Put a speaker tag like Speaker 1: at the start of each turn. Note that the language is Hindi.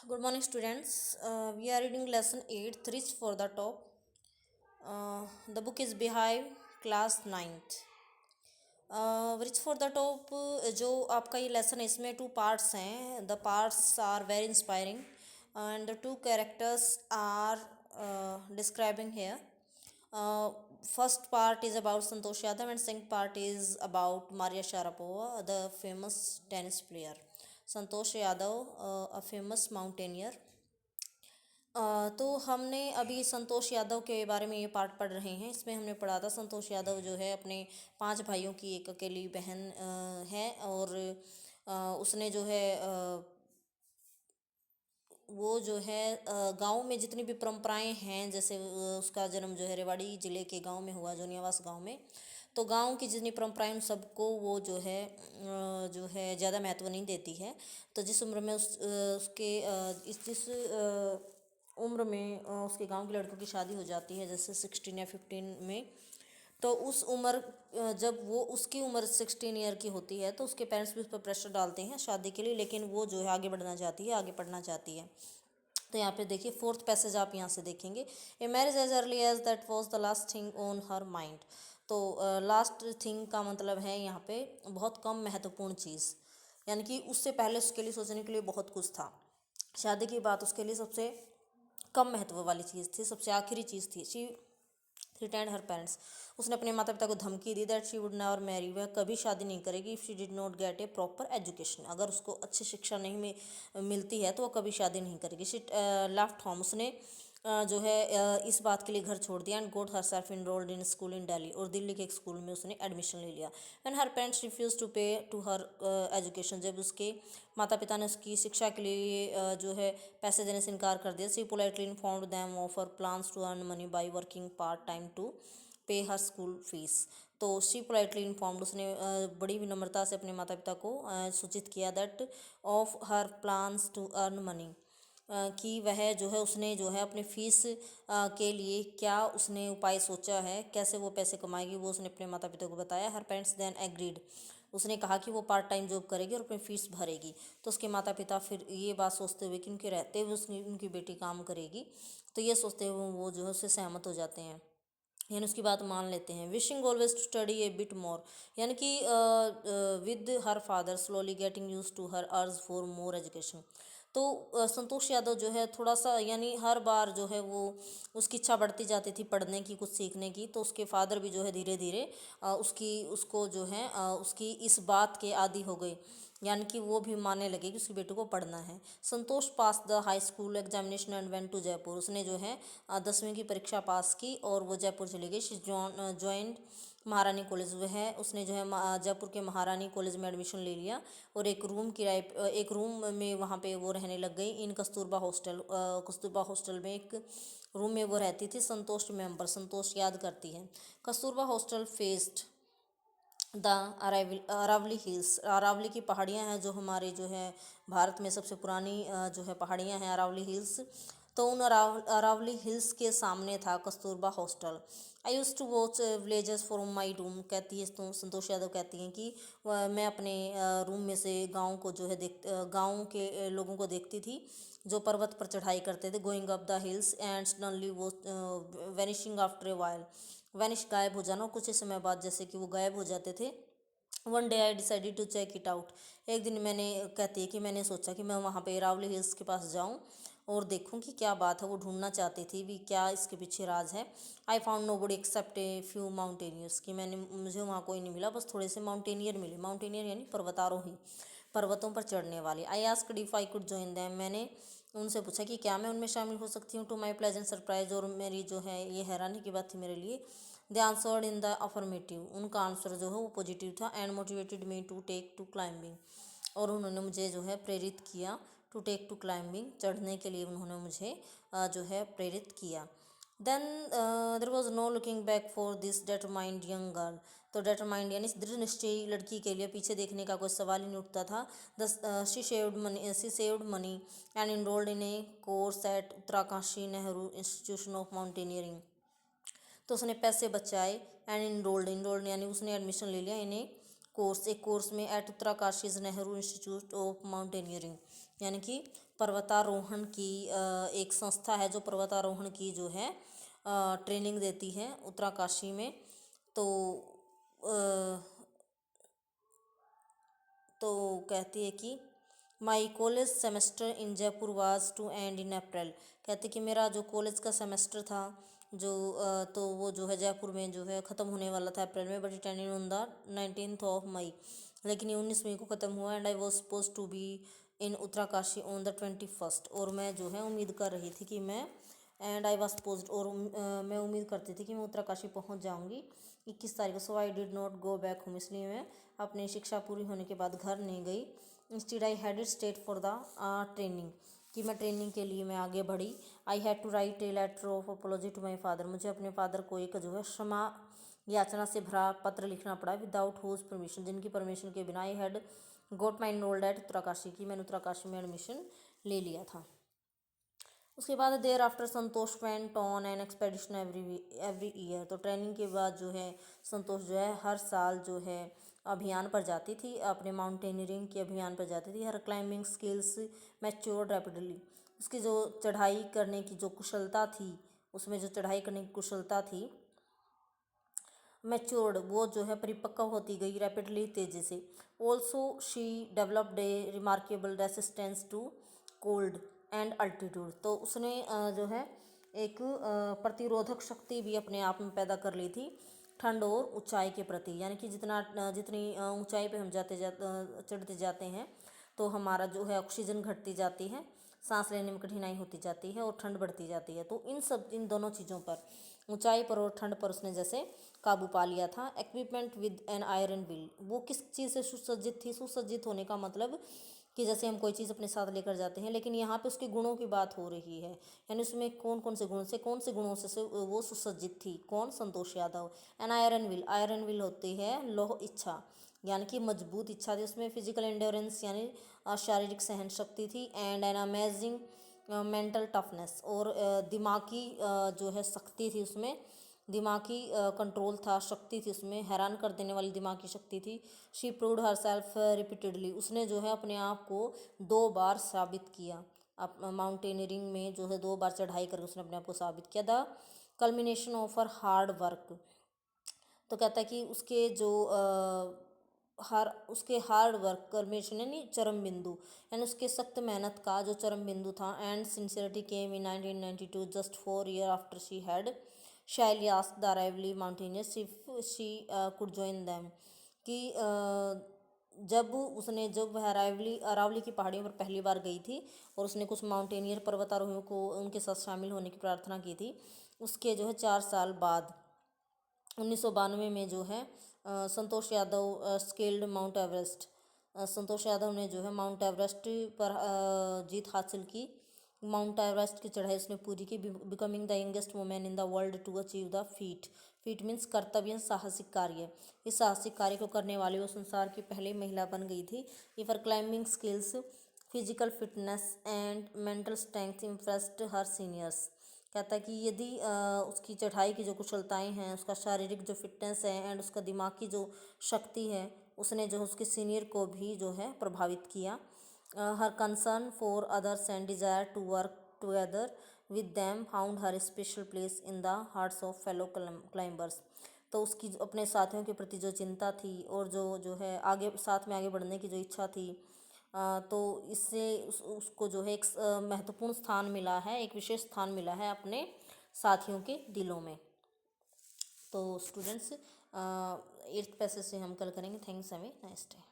Speaker 1: Good morning, students. We are reading lesson 8, Reach for the Top. The book is Behive, class 9th. Reach for the top जो आपका ये लेसन है इसमें 2 पार्ट्स हैं. The parts are very inspiring and the 2 characters are describing here. First part is about Santosh Yadav and second part is about Maria Sharapova, the famous tennis player. Santosh Yadav, a famous mountaineer. तो हमने अभी संतोष यादव के बारे में ये पार्ट पढ़ रहे हैं. इसमें हमने पढ़ा था संतोष यादव जो है अपने 5 भाइयों की एक अकेली बहन है और उसने जो है वो जो है गांव में जितनी भी परंपराएं हैं, जैसे उसका जन्म जो है रेवाड़ी ज़िले के गांव में हुआ, जोनियावास गांव में. तो गांव की जितनी परंपराएं उन सबको वो जो है ज़्यादा महत्व नहीं देती है. तो जिस उम्र में उसके जिस उम्र में उसके गांव की लड़कों की शादी हो जाती है, जैसे 16 या 15 में, तो उस उम्र जब वो उसकी उम्र 16 ईयर की होती है तो उसके पेरेंट्स भी उस पर प्रेशर डालते हैं शादी के लिए, लेकिन वो जो है आगे बढ़ना चाहती है, आगे पढ़ना चाहती है. तो यहाँ पे देखिए 4th पैसेज आप यहाँ से देखेंगे. A marriage age early age that was the last thing on her mind. तो लास्ट थिंग का मतलब है यहाँ पे बहुत कम महत्वपूर्ण चीज़, यानी कि उससे पहले उसके लिए सोचने के लिए बहुत कुछ था. शादी की बात उसके लिए सबसे कम महत्व वाली चीज़ थी, सबसे आखिरी चीज़ थी. She threatened her parents. उसने अपने माता पिता को धमकी दी that she would never marry, वह कभी शादी नहीं करेगी if she did not get a proper education. अगर उसको अच्छी शिक्षा नहीं मिलती है तो वह कभी शादी नहीं करेगी. She left home. उसने जो है इस बात के लिए घर छोड़ दिया and got herself enrolled in school in Delhi. और दिल्ली के एक स्कूल में उसने एडमिशन ले लिया. And her parents refuse to pay to her education. जब उसके माता पिता ने उसकी शिक्षा के लिए जो है पैसे देने से इनकार कर दिया. She politely informed them of her plans to earn money by working part time to pay her school fees. तो शी पोलाइटली इन्फॉर्म्ड. उसने बड़ी विनम्रता से अपने माता पिता को सूचित किया that of her plans to earn money, कि वह जो है उसने जो है अपने फीस के लिए क्या उसने उपाय सोचा है, कैसे वो पैसे कमाएगी, वो उसने अपने माता पिता को बताया. हर पेरेंट्स देन एग्रीड. उसने कहा कि वो पार्ट टाइम जॉब करेगी और अपनी फ़ीस भरेगी. तो उसके माता पिता फिर ये बात सोचते हुए कि उनके रहते हुए उनकी बेटी काम करेगी, तो ये सोचते हुए वो जो है उससे सहमत हो जाते हैं, यानी उसकी बात मान लेते हैं. Wishing always to study a bit more, यानी कि with her father slowly getting used to her urge for more education. तो संतोष यादव जो है थोड़ा सा, यानी हर बार जो है वो उसकी इच्छा बढ़ती जाती थी पढ़ने की, कुछ सीखने की. तो उसके फादर भी जो है धीरे धीरे उसको जो है उसकी इस बात के आदी हो गए, यानी कि वो भी मानने लगे कि उसकी बेटी को पढ़ना है. Santosh pass the high school examination and went to Jaipur. उसने जो है 10वीं की परीक्षा पास की और वो जयपुर चली गई. शी ज्वाइंड महारानी कॉलेज. वह उसने जो है जयपुर के महारानी कॉलेज में एडमिशन ले लिया और एक रूम में वहाँ पे वो रहने लग गई. इन कस्तूरबा हॉस्टल में एक रूम में वो रहती थी. संतोष मेंबर. संतोष याद करती है. Kasturba hostel faced the Aravalli hills. Aravalli की पहाड़ियाँ हैं जो हमारे जो है भारत में सबसे पुरानी जो है पहाड़ियाँ हैं, अरावली हिल्स. तो उन अरावली हिल्स के सामने था Kasturba hostel. I used to watch villages from my room. कहती है तो संतोष यादव कहती हैं कि मैं अपने रूम में से गाँव को जो है गाँव के लोगों को देखती थी जो पर्वत पर चढ़ाई करते थे. Going up the hills and suddenly वो vanishing after a while. Vanish गायब हो जाना, कुछ ही समय बाद जैसे कि वो गायब हो जाते थे. One day I decided to check it out. एक दिन मैंने, कहती है कि मैंने सोचा कि मैं वहाँ पे अरावली हिल्स के पास जाऊँ और देखूँ कि क्या बात है. वो ढूंढना चाहती थी भी क्या इसके पीछे राज है. I found nobody except a few mountaineers. कि मुझे वहाँ कोई नहीं मिला, बस थोड़े से माउंटेनियर मिले. माउंटेनियर यानी पर्वतारोही, पर्वतों पर चढ़ने वाले. I asked if I could join them. मैंने उनसे पूछा कि क्या मैं उनमें शामिल हो सकती हूँ. टू माई प्लेजेंट सरप्राइज, और मेरी जो है ये हैरानी की बात थी मेरे लिए, they answered in the affirmative. उनका आंसर जो है वो पॉजिटिव था. And motivated me to take to climbing. और उन्होंने मुझे जो है प्रेरित किया. टू टेक टू क्लाइंबिंग, चढ़ने के लिए उन्होंने मुझे जो है प्रेरित किया. Then there was no looking back for this determined young girl. तो डेटरमाइंड यानी दृढ़ निश्चयी लड़की के लिए पीछे देखने का कोई सवाल ही नहीं उठता था. She saved money and enrolled in A course eight Uttarkashi Nehru institution of mountaineering. तो उसने पैसे बचाए एंड इनरोल्ड यानी उसने एडमिशन ले लिया इन एक कोर्स में at Uttarkashi's Nehru institute of mountaineering, यानी कि पर्वतारोहण की एक संस्था है जो पर्वतारोहण की जो है ट्रेनिंग देती है उत्तरकाशी में। तो तो कहती है कि my college semester in Jaipur was to end in April. कहते कि मेरा जो कॉलेज का सेमेस्टर था जो तो वो जो है जयपुर में जो है ख़त्म होने वाला था अप्रैल में, but it ended on the 19th of May. लेकिन ये 19 मई को ख़त्म हुआ and I was suppose to be in Uttarkashi on the 21st। और मैं जो है उम्मीद कर रही थी कि मैं एंड आई वॉज पोस्ट और मैं उम्मीद करती थी कि मैं उत्तरकाशी पहुंच जाऊंगी 21 तारीख को। So I did not go back home, इसलिए मैं अपनी शिक्षा पूरी होने के बाद घर नहीं गई। Instead I had stayed for the training, कि मैं ट्रेनिंग के लिए मैं आगे बढ़ी। I had to write a letter of apology to my father, मुझे अपने फादर को एक जो है क्षमा याचना से भरा पत्र लिखना पड़ा विदाउट हुज परमिशन, जिनकी परमिशन के बिना। I had got my enrolled at Uttarkashi, की मैंने उत्तरकाशी में एडमिशन ले लिया था। उसके बाद thereafter Santosh went on an expedition every year. तो ट्रेनिंग के बाद जो है संतोष जो है हर साल जो है अभियान पर जाती थी, अपने माउंटेनियरिंग के अभियान पर जाती थी। हर क्लाइंबिंग स्किल्स मैच्योर्ड रैपिडली, उसकी जो चढ़ाई करने की जो कुशलता थी, उसमें जो चढ़ाई करने की कुशलता थी मैच्योर्ड, वो जो है परिपक्व होती गई रैपिडली, तेज़ी से। Also she developed a remarkable resistance to cold and altitude. तो उसने जो है एक प्रतिरोधक शक्ति भी अपने आप में पैदा कर ली थी ठंड और ऊंचाई के प्रति। यानी कि जितनी ऊंचाई पे हम चढ़ते जाते हैं तो हमारा जो है ऑक्सीजन घटती जाती है, सांस लेने में कठिनाई होती जाती है और ठंड बढ़ती जाती है। तो इन दोनों चीज़ों पर, ऊंचाई पर और ठंड पर उसने जैसे काबू पा लिया था। Equipment with an iron wheel, वो किस चीज़ से सुसज्जित थी? सुसज्जित होने का मतलब कि जैसे हम कोई चीज़ अपने साथ लेकर जाते हैं, लेकिन यहाँ पे उसके गुणों की बात हो रही है। यानी उसमें कौन कौन से गुणों से वो सुसज्जित थी? कौन? Santosh Yadav. An iron wheel होती है लौह इच्छा, यानी कि मजबूत इच्छा थी उसमें। फिजिकल एंड्योरेंस यानी शारीरिक सहन शक्ति थी। And an amazing mental toughness, और दिमागी जो है शक्ति थी उसमें, दिमागी कंट्रोल था, शक्ति थी उसमें, हैरान कर देने वाली दिमागी शक्ति थी। She proved her self repeatedly, उसने जो है अपने आप को 2 बार साबित किया। माउंटेनियरिंग में जो है 2 बार चढ़ाई करके उसने अपने आप को साबित किया। The culmination of her hard work, तो कहता है कि उसके जो उसके हार्ड वर्क कल्मिनेशन यानी चरम बिंदु, यानी उसके सख्त मेहनत का जो चरम बिंदु था। And sincerity came in 1992 just 4 years after she had shyly asked the arrively mountaineers if she could join them, कि जब वह अरावली की पहाड़ियों पर पहली बार गई थी और उसने कुछ माउंटेनियर पर्वतारोहियों को उनके साथ शामिल होने की प्रार्थना की थी, उसके जो है 4 साल बाद 1992 में जो है Santosh Yadav scaled mount Everest. Santosh Yadav ने जो है माउंट एवरेस्ट पर जीत हासिल की। माउंट एवरेस्ट की चढ़ाई उसने पूरी की, becoming the youngest women in the world to achieve the feat means कर्तव्य, साहसिक कार्य। इस साहसिक कार्य को करने वाली वो संसार की पहली महिला बन गई थी। For climbing skills, physical fitness and mental strength impressed her seniors. कहता है कि यदि उसकी चढ़ाई की जो कुशलताएं हैं, उसका शारीरिक जो फिटनेस है एंड उसका दिमाग की जो शक्ति है, उसने जो उसके सीनियर को भी जो है प्रभावित किया। Her concern for others and desire to work together with them found her special place in the hearts of fellow climbers. तो उसकी अपने साथियों के प्रति जो चिंता थी और जो है आगे साथ में आगे बढ़ने की जो इच्छा थी, तो इससे उसको जो है एक महत्वपूर्ण स्थान मिला है, एक विशेष स्थान मिला है अपने साथियों के दिलों में। तो स्टूडेंट्स 8th पैसेज से हम कल करेंगे। Thanks, have a nice day.